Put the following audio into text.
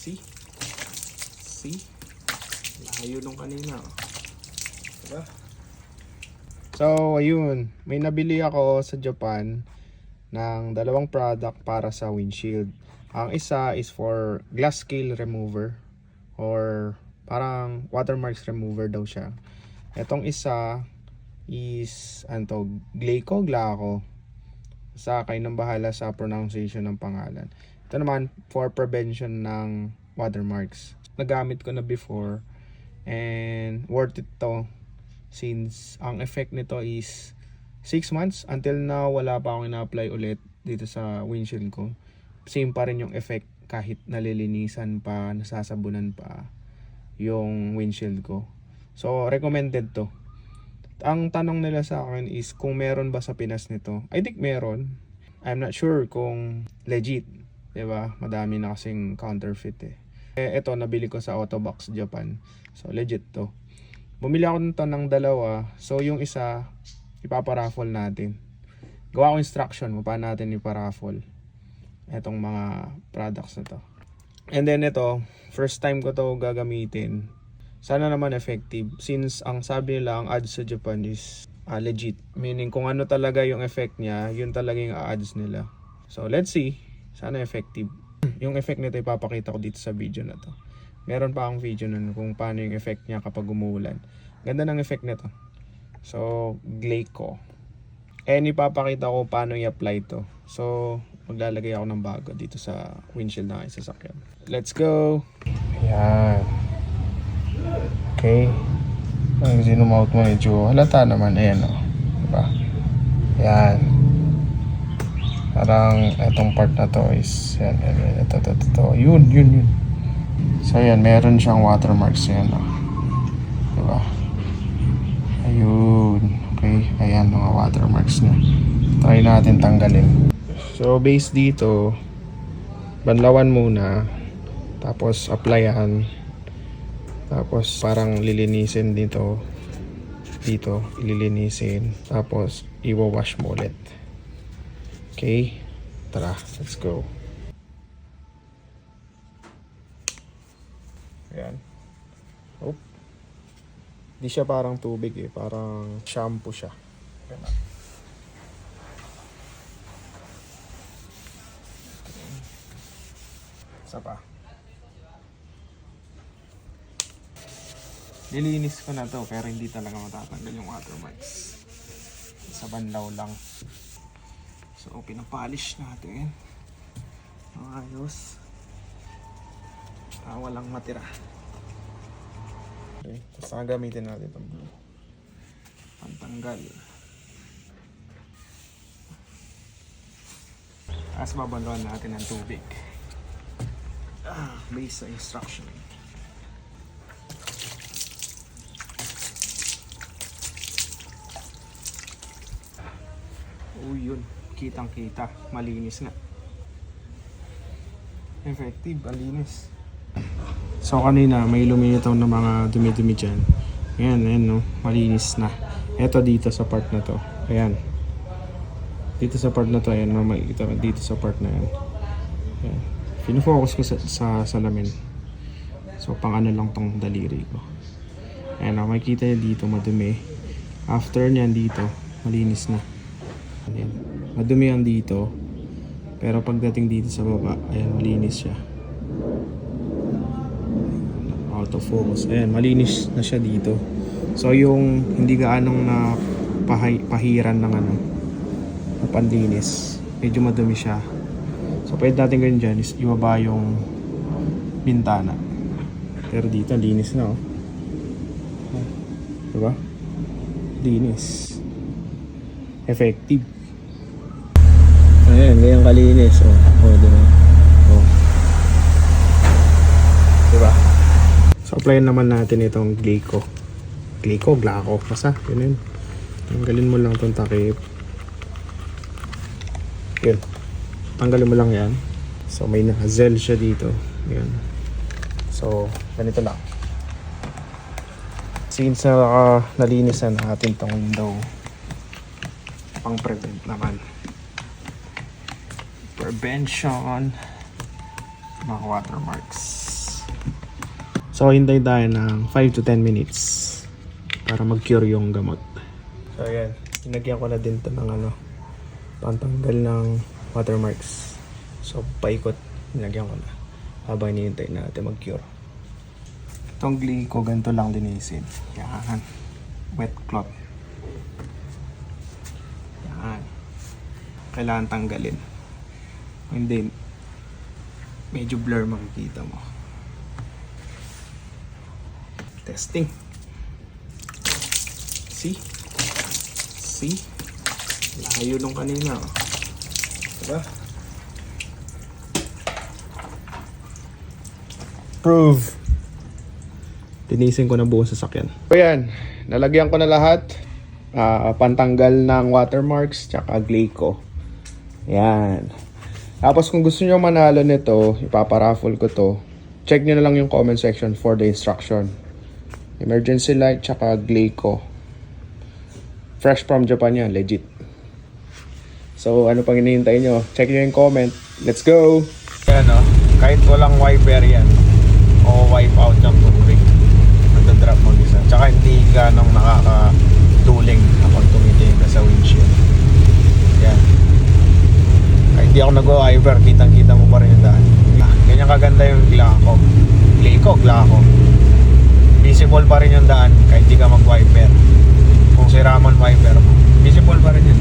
See? See? Layo nung kanina. Diba? So, ayun. May nabili ako sa Japan ng dalawang product para sa windshield. Ang isa is for glass scale remover or parang watermarks remover daw siya. Etong isa is Glaco. Sa kayo nang bahala sa pronunciation ng pangalan. Ito naman for prevention ng watermarks. Nagamit ko na before and worth it to since ang effect nito is 6 months. Until now wala pa akong ina-apply ulit dito sa windshield ko. Same pa rin yung effect kahit nalilinisan pa, nasasabunan pa yung windshield ko. So recommended to. Ang tanong nila sa akin is kung meron ba sa Pinas nito. I think meron. I'm not sure kung legit. Diba? Madami na kasing counterfeit eh. Ito nabili ko sa Autobox Japan. So legit to. Bumili ako nito ng dalawa. So yung isa ipaparaffle natin. Gawa ko instruction mo paano natin iparaffle etong mga products na to. And then ito, first time ko to gagamitin. Sana naman effective since ang sabi nila ang ads sa Japan is legit. Meaning kung ano talaga yung effect niya, yun talaga yung ads nila. So let's see. Sana effective. Yung effect nito ipapakita ko dito sa video na to. Meron pa akong video nun kung paano yung effect niya kapag umuulan. Ganda ng effect nito. So, Glaco. And ipapakita ko paano i-apply to. So, maglalagay ako ng bago dito sa windshield ng aking sasakyan. Let's go! Ayan. Okay. Ang zoom out mo medyo halata naman. Ayan o. Diba? Ayan. Parang itong part na to is yan. Ito. Yun. So, ayan. Meron siyang watermarks. Ayan o. Diba? Ayun. Okay. Ayan mga watermarks niya. Try natin tanggalin. So, base dito, banlawan muna. Tapos, applyan. Tapos parang lilinisin dito ililinisin tapos i-wash mo ulit. Okay, tara, let's go. Ayan. Oh, di siya parang tubig eh, parang shampoo siya. Ayan. Isa pa. Nilinis ko na to pero hindi talaga matatanggal yung watermarks. Sa banlaw lang. So pinapolish natin. Ayos. Walang matira. Okay. Tapos gamitin natin itong blue. Pantanggal. Tapos babanlawan natin ng tubig. Based sa instruction. Yun, kitang-kita, malinis na. Effective, malinis. So kanina may lumilitaw na mga dumi-dumi dyan. Ayan no, malinis na. Eto dito sa part na to. Ayan. Dito sa part na to, ayan, makikita dito sa part na yan. Ayan. Pinofocus ko sa salamin. So pang ano lang tong daliri ko. Ayan, makikita nyo dito madumi. After nyan dito, malinis na. Ayan. Madumi yan dito. Pero pagdating dito sa baba, ayan, malinis siya. Out of focus. Ayan, malinis na siya dito. So yung hindi gaanong na pahiran ng ano, na panlinis, medyo madumi siya. So pwede natin gawin dyan is ibaba yung bintana. Pero dito, linis na oh. Diba? Linis. Effective. Ayan, ganyan kalinis. Diba? Diba? So, applyin naman natin itong Glaco. Basta, yun. Tanggalin mo lang itong takip. Yun. Tanggalin mo lang yan. So, may naka-zel siya dito. Ayan. So, ganito lang. Since nalinis na natin itong window, pang prevent naman. Prevention mga watermarks. So, hintay tayo ng 5 to 10 minutes para mag-cure yung gamot. So, ayan. Hinagyan ko na din to ng pantanggal ng watermarks. So, paikot. Hinagyan ko na habang hinihintay natin mag-cure. Itong Glico, ganito lang dinisin. Yan. Wet cloth. Yan. Kailangan tanggalin. Hindi, medyo blur makikita mo. Testing. See? Layo nung kanina. Oh. Diba? Prove. Tinisin ko na buong sasakyan. So yan, nalagyan ko na lahat. Pantanggal ng watermarks tsaka Glico. Yan. Tapos kung gusto nyo manalo nito, ipaparaffle ko to. Check nyo na lang yung comment section for the instruction. Emergency light tsaka Glico. Fresh from Japan yan, legit. So ano pang hinihintay nyo? Check nyo yung comment. Let's go! Yan kahit walang wiper yan, o wipe out yung tubig. Nagda-drop mag-isa. Tsaka hindi ganong nakakatuling kapag tumitingin ka sa windshield. Yan. Kahit hindi ako nag-wiper, kitang-kita mo pa rin yung daan. Ganyan kaganda yung Glico. Visible pa rin yung daan kahit hindi ka mag-wiper. Kung sira man wiper mo, visible pa rin yun.